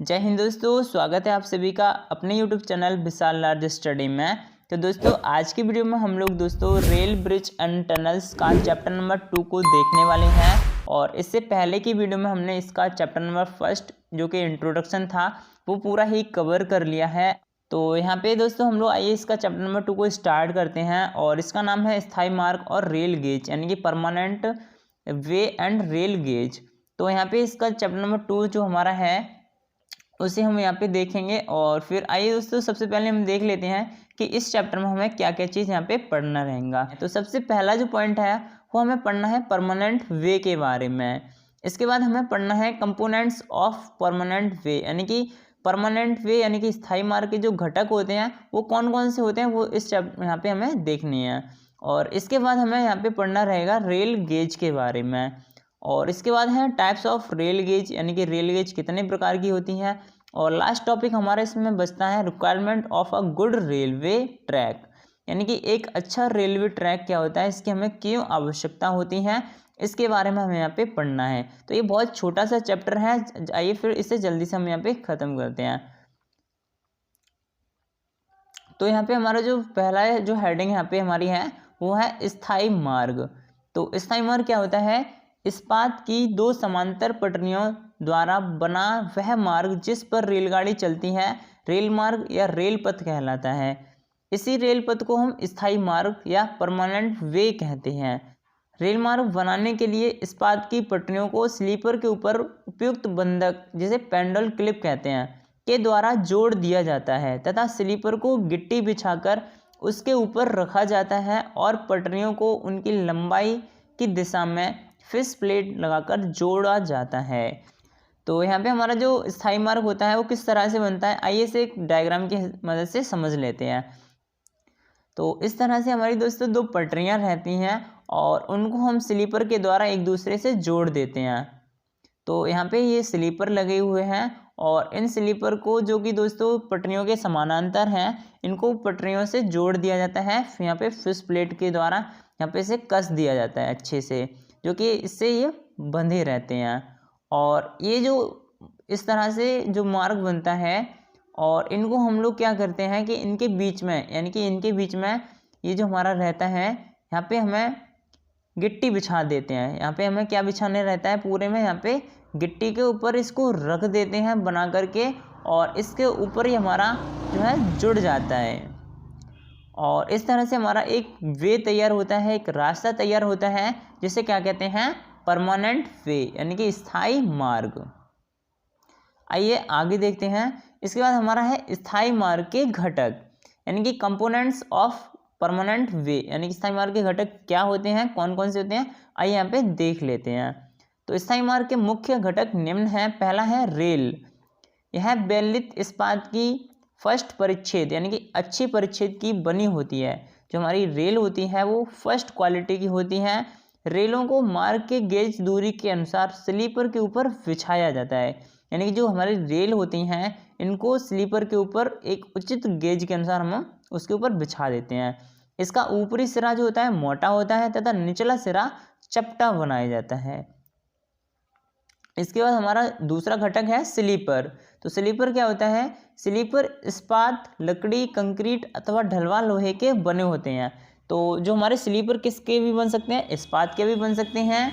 जय हिंद दोस्तों, स्वागत है आप सभी का अपने यूट्यूब चैनल विशाल लार्ज स्टडी में। तो दोस्तों आज की वीडियो में हम लोग दोस्तों रेल ब्रिज एंड टनल्स का चैप्टर नंबर 2 को देखने वाले हैं। और इससे पहले की वीडियो में हमने इसका चैप्टर नंबर 1 जो कि इंट्रोडक्शन था वो पूरा ही कवर कर लिया है। तो यहाँ पे दोस्तों हम लोग आइए इसका चैप्टर नंबर 2 को स्टार्ट करते हैं। और इसका नाम है स्थायी मार्ग और रेल गेज, यानी कि permanent way and rail gauge. तो यहाँ पे इसका चैप्टर नंबर 2 जो हमारा है उसे हम यहाँ पे देखेंगे। और फिर आइए दोस्तों सबसे पहले हम देख लेते हैं कि इस चैप्टर में हमें क्या क्या चीज़ यहाँ पे पढ़ना रहेगा। तो सबसे पहला जो पॉइंट है वो हमें पढ़ना है परमानेंट वे के बारे में। इसके बाद हमें पढ़ना है कंपोनेंट्स ऑफ परमानेंट वे, यानी कि परमानेंट वे यानी कि स्थायी मार्ग के जो घटक होते हैं वो कौन कौन से होते हैं वो इस चैप्टर यहाँ पे हमें देखनी है। और इसके बाद हमें यहाँ पे पढ़ना रहेगा रेल गेज के बारे में। और इसके बाद है टाइप्स ऑफ रेल गेज, यानी कि रेल गेज कितने प्रकार की होती हैं। और लास्ट टॉपिक हमारा इसमें बचता है requirement of a good railway track, यानी कि एक अच्छा रेलवे ट्रैक क्या होता है, इसकी हमें क्यों आवश्यकता होती है, इसके बारे में हमें यहाँ पे पढ़ना है। तो ये बहुत छोटा सा चैप्टर है, आइए फिर इसे जल्दी से हम यहाँ पे ख़त्म करते हैं। तो यहाँ पे हमारा जो पहला जो हेडिंग यहाँ पे हमारी है वो है स्थायी मार्ग। तो स्थायी मार्ग क्या होता है? इस्पात की दो समांतर पटरियों द्वारा बना वह मार्ग जिस पर रेलगाड़ी चलती है रेल मार्ग या रेल पथ कहलाता है। इसी रेल पथ को हम स्थायी मार्ग या परमानेंट वे कहते हैं। रेल मार्ग बनाने के लिए इस्पात की पटरियों को स्लीपर के ऊपर उपयुक्त बंधक, जिसे पेंडल क्लिप कहते हैं, के द्वारा जोड़ दिया जाता है तथा स्लीपर को गिट्टी बिछाकर उसके ऊपर रखा जाता है और पटरियों को उनकी लंबाई की दिशा में फिक्स प्लेट लगाकर जोड़ा जाता है। तो यहाँ पे हमारा जो स्थायी मार्ग होता है वो किस तरह से बनता है, आइए इसे एक डायग्राम की मदद से समझ लेते हैं। तो इस तरह से हमारी दोस्तों दो पटरियाँ रहती हैं और उनको हम स्लीपर के द्वारा एक दूसरे से जोड़ देते हैं। तो यहाँ पे ये स्लीपर लगे हुए हैं और इन स्लीपर को जो कि दोस्तों पटरियों के समानांतर हैं इनको पटरियों से जोड़ दिया जाता है। यहाँ पे फिक्स प्लेट के द्वारा यहाँ पे इसे कस दिया जाता है अच्छे से, जो कि इससे ये बंधे रहते हैं। और ये जो इस तरह से जो मार्ग बनता है और इनको हम लोग क्या करते हैं कि इनके बीच में, यानी कि इनके बीच में ये जो हमारा रहता है यहाँ पे हमें गिट्टी बिछा देते हैं। यहाँ पे हमें क्या बिछाने रहता है पूरे में, यहाँ पे गिट्टी के ऊपर इसको रख देते हैं बना करके और इसके ऊपर ही हमारा जो है जुड़ जाता है। और इस तरह से हमारा एक वे तैयार होता है, एक रास्ता तैयार होता है जिसे क्या कहते हैं, परमानेंट वे, यानी कि स्थायी मार्ग। आइए आगे देखते हैं। इसके बाद हमारा है स्थायी मार्ग के घटक, यानी कि कंपोनेंट्स ऑफ परमानेंट वे, यानी कि स्थायी मार्ग के घटक क्या होते हैं, कौन कौन से होते हैं, आइए यहाँ पे देख लेते हैं। तो स्थायी मार्ग के मुख्य घटक निम्न हैं। पहला है रेल। यह बेलित इस्पात की फर्स्ट परिच्छेद, यानी कि अच्छी परिच्छेद की बनी होती है। जो हमारी रेल होती है वो फर्स्ट क्वालिटी की होती है। रेलों को मार्ग के गेज दूरी के अनुसार स्लीपर के ऊपर बिछाया जाता है, यानी कि जो हमारी रेल होती हैं इनको स्लीपर के ऊपर एक उचित गेज के अनुसार हम उसके ऊपर बिछा देते हैं। इसका ऊपरी सिरा जो होता है मोटा होता है तथा निचला सिरा चपटा बनाया जाता है। इसके बाद हमारा दूसरा घटक है स्लीपर। तो स्लीपर क्या होता है, स्लीपर इस्पात, लकड़ी, कंक्रीट अथवा ढलवा लोहे के बने होते हैं। तो जो हमारे स्लीपर किसके भी बन सकते हैं, इस्पात के भी बन सकते हैं,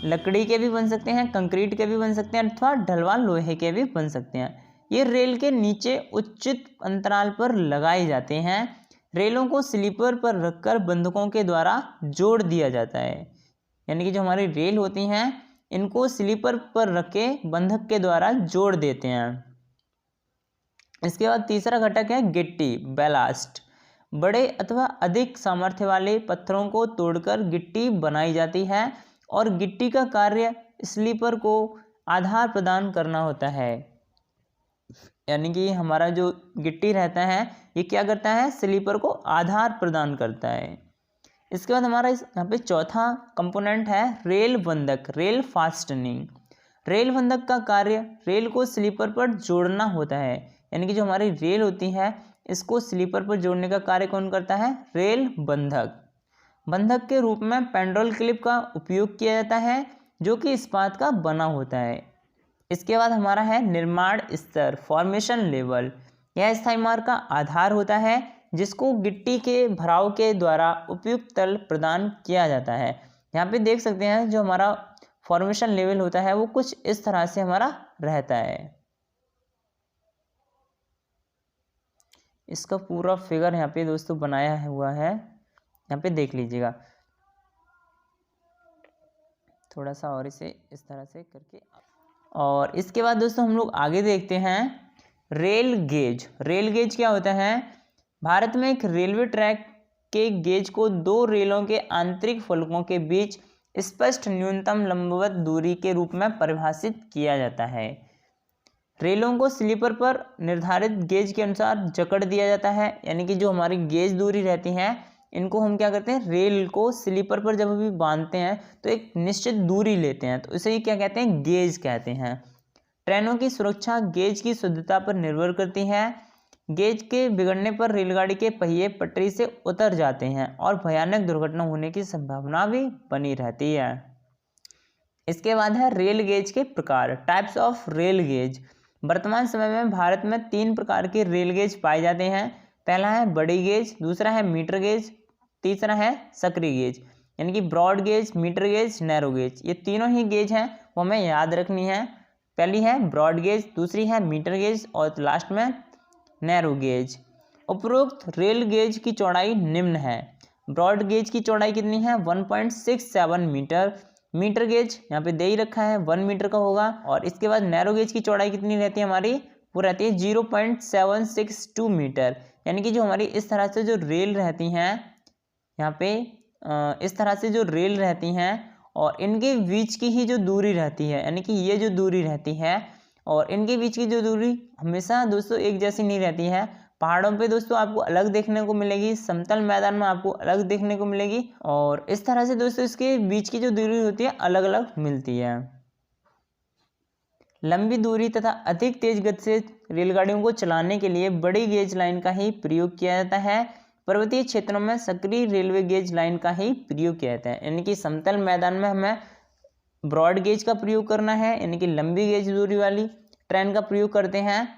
लकड़ी के भी बन सकते हैं, कंक्रीट के भी बन सकते हैं अथवा ढलवा लोहे के भी बन सकते हैं। ये रेल के नीचे उचित अंतराल पर लगाए जाते हैं। रेलों को स्लीपर पर रखकर बंधकों के द्वारा जोड़ दिया जाता है, यानी कि जो हमारी रेल होती हैं इनको स्लीपर पर रख के बंधक के द्वारा जोड़ देते हैं। इसके बाद तीसरा घटक है गिट्टी, बैलास्ट। बड़े अथवा अधिक सामर्थ्य वाले पत्थरों को तोड़कर गिट्टी बनाई जाती है और गिट्टी का कार्य स्लीपर को आधार प्रदान करना होता है, यानी कि हमारा जो गिट्टी रहता है ये क्या करता है, स्लीपर को आधार प्रदान करता है। इसके बाद हमारा यहाँ पे चौथा कंपोनेंट है रेल बंधक, रेल फास्टनिंग। रेल बंधक का कार्य रेल को स्लीपर पर जोड़ना होता है, यानी कि जो हमारी रेल होती है इसको स्लीपर पर जोड़ने का कार्य कौन करता है, रेल बंधक। बंधक के रूप में पेंडल क्लिप का उपयोग किया जाता है जो कि इस्पात का बना होता है। इसके बाद हमारा है निर्माण स्तर, फॉर्मेशन लेवल। यह स्थायी मार्ग का आधार होता है जिसको गिट्टी के भराव के द्वारा उपयुक्त तल प्रदान किया जाता है। यहाँ पे देख सकते हैं जो हमारा फॉर्मेशन लेवल होता है वो कुछ इस तरह से हमारा रहता है। इसका पूरा फिगर यहाँ पे दोस्तों बनाया हुआ है, यहाँ पे देख लीजिएगा। थोड़ा सा और इसे इस तरह से करके, और इसके बाद दोस्तों हम लोग आगे देखते हैं रेल गेज। रेल गेज क्या होता है? भारत में एक रेलवे ट्रैक के गेज को दो रेलों के आंतरिक फलकों के बीच स्पष्ट न्यूनतम लंबवत दूरी के रूप में परिभाषित किया जाता है। रेलों को स्लीपर पर निर्धारित गेज के अनुसार जकड़ दिया जाता है, यानी कि जो हमारी गेज दूरी रहती है इनको हम क्या करते हैं, रेल को स्लीपर पर जब भी बांधते हैं तो एक निश्चित दूरी लेते हैं, तो इसे क्या कहते हैं, गेज कहते हैं। ट्रेनों की सुरक्षा गेज की शुद्धता पर निर्भर करती है। गेज के बिगड़ने पर रेलगाड़ी के पहिए पटरी से उतर जाते हैं और भयानक दुर्घटना होने की संभावना भी बनी रहती है। इसके बाद है रेल गेज के प्रकार, टाइप्स ऑफ रेल गेज। वर्तमान समय में भारत में 3 प्रकार के रेल गेज पाए जाते हैं। पहला है बड़ी गेज, दूसरा है मीटर गेज, तीसरा है सकरी गेज, यानी कि broad gauge, metre gauge, narrow gauge. ये तीनों ही गेज हैं वो हमें याद रखनी है। पहली है ब्रॉड गेज, दूसरी है मीटर गेज और लास्ट में नैरो गेज। उपरोक्त रेल गेज की चौड़ाई निम्न है। ब्रॉड गेज की चौड़ाई कितनी है? 1.67 मीटर। मीटर गेज यहाँ पे दे ही रखा है 1 मीटर का होगा। और इसके बाद नैरो गेज की चौड़ाई कितनी रहती है हमारी? वो रहती है 0.762 मीटर। यानी कि जो हमारी इस तरह से जो रेल रहती हैं यहाँ पे इस तरह से जो रेल रहती हैं और इनके बीच की ही जो दूरी रहती है, यानी कि ये जो दूरी रहती है और इनके बीच की जो दूरी हमेशा दोस्तों एक जैसी नहीं रहती है। पहाड़ों पे दोस्तों आपको अलग देखने को मिलेगी, समतल मैदान में आपको अलग देखने को मिलेगी, और इस तरह से दोस्तों इसके बीच की जो दूरी होती है अलग अलग मिलती है। लंबी दूरी तथा अधिक तेज गति से रेलगाड़ियों को चलाने के लिए बड़ी गेज लाइन का ही प्रयोग किया जाता है। पर्वतीय क्षेत्रों में सक्रिय रेलवे गेज लाइन का ही प्रयोग किया जाता है, यानी कि समतल मैदान में हमें ब्रॉड गेज का प्रयोग करना है, यानी कि लंबी गेज दूरी वाली ट्रेन का प्रयोग करते हैं।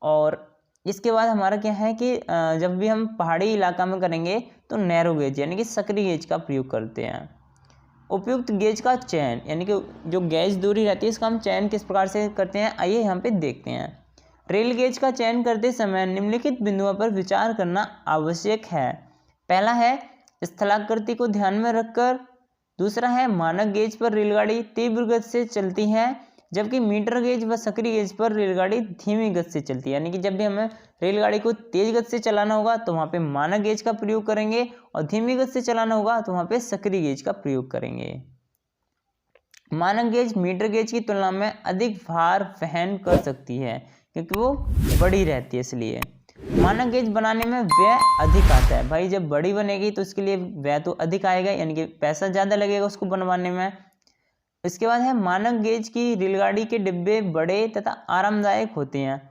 और इसके बाद हमारा क्या है कि जब भी हम पहाड़ी इलाका में करेंगे तो नैरो गेज यानी कि सकरी गेज का प्रयोग करते हैं। उपयुक्त गेज का चयन, यानी कि जो गेज दूरी रहती है इसका हम चयन किस प्रकार से करते हैं, आइए यहाँ पे देखते हैं। रेल गेज का चयन करते समय निम्नलिखित बिंदुओं पर विचार करना आवश्यक है। पहला है स्थलाकृति को ध्यान में रखकर, दूसरा है मानक गेज पर रेलगाड़ी तीव्र गति से चलती है जबकि मीटर गेज व सकरी गेज पर रेलगाड़ी धीमी गति से चलती है, यानी कि जब भी हमें रेलगाड़ी को तेज गति से चलाना होगा तो वहाँ पे मानक गेज का प्रयोग करेंगे और धीमी गति से चलाना होगा तो वहाँ पे सकरी गेज का प्रयोग करेंगे। मानक गेज मीटर गेज की तुलना में अधिक भार वहन कर सकती है क्योंकि वो बड़ी रहती है, इसलिए मानक गेज बनाने में व्यय अधिक आता है। भाई जब बड़ी बनेगी तो उसके लिए व्यय तो अधिक आएगा, यानी कि पैसा ज़्यादा लगेगा उसको बनवाने में। इसके बाद है मानक गेज की रेलगाड़ी के डिब्बे बड़े तथा आरामदायक होते हैं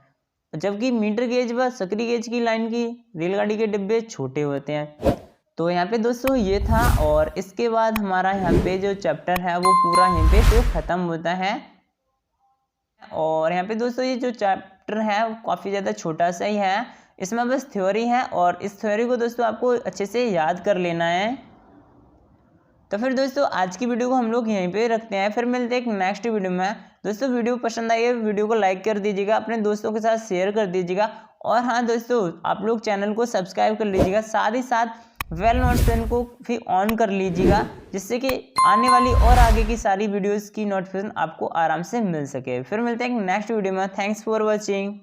जबकि मीटर गेज व सकरी गेज की लाइन की रेलगाड़ी के डिब्बे छोटे होते हैं। तो यहाँ पे दोस्तों ये था, और इसके बाद हमारा यहाँ पे जो चैप्टर है वो पूरा यहाँ पे तो ख़त्म होता है। और यहाँ पे दोस्तों ये जो चैप्टर है वो काफ़ी ज़्यादा छोटा सा ही है, इसमें बस थ्योरी है और इस थ्योरी को दोस्तों आपको अच्छे से याद कर लेना है। तो फिर दोस्तों आज की वीडियो को हम लोग यहीं पे रखते हैं, फिर मिलते हैं एक नेक्स्ट वीडियो में। दोस्तों वीडियो पसंद आई है वीडियो को लाइक कर दीजिएगा, अपने दोस्तों के साथ शेयर कर दीजिएगा, और हाँ दोस्तों आप लोग चैनल को सब्सक्राइब कर लीजिएगा, साथ ही साथ बेल नोटिफिकेशन को भी ऑन कर लीजिएगा जिससे कि आने वाली और आगे की सारी वीडियोज़ की नोटिफिकेशन आपको आराम से मिल सके। फिर मिलते हैं एक नेक्स्ट वीडियो में। Thanks for watching.